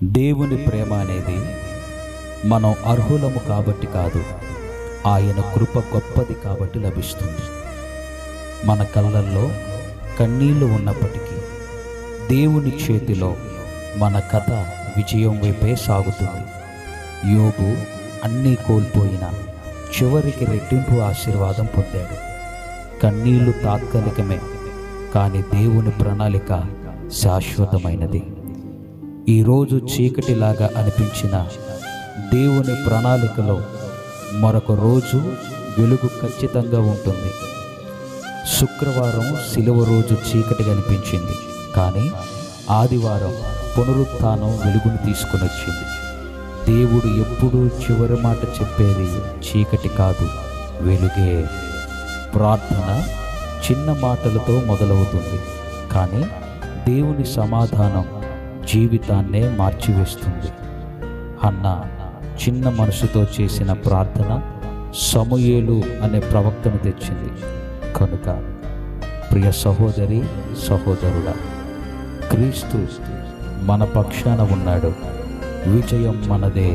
దేవుని ప్రేమ అనేది మనం అర్హులము కాబట్టి కాదు, ఆయన కృప గొప్పది కాబట్టి లభిస్తుంది. మన కళ్ళల్లో కన్నీళ్లు ఉన్నప్పటికీ దేవుని చేతిలో మన కథ విజయం వైపే సాగుతుంది. యోబు అన్నీ కోల్పోయినా చివరికి రెట్టింపు ఆశీర్వాదం పొందాడు. కన్నీళ్లు తాత్కాలికమే, కానీ దేవుని ప్రణాళిక శాశ్వతమైనది. ఈరోజు చీకటిలాగా అనిపించిన దేవుని ప్రణాళికలో మరొక రోజు వెలుగు ఖచ్చితంగా ఉంటుంది. శుక్రవారం శిలువ రోజు చీకటి కనిపించింది, కానీ ఆదివారం పునరుత్థానం వెలుగును తీసుకుని వచ్చింది. దేవుడు ఎప్పుడూ చివరి మాట చెప్పేది చీకటి కాదు, వెలుగే. ప్రార్థన చిన్న మాటలతో మొదలవుతుంది, కానీ దేవుని సమాధానం జీవితాన్నే మార్చివేస్తుంది. హన్నా చిన్న మనసుతో చేసిన ప్రార్థన సమూయేలు అనే ప్రవక్తను తెచ్చింది. కనుక ప్రియ సహోదరి సహోదరుడా, క్రీస్తు మన పక్షాన ఉన్నాడు. విజయం మనదే.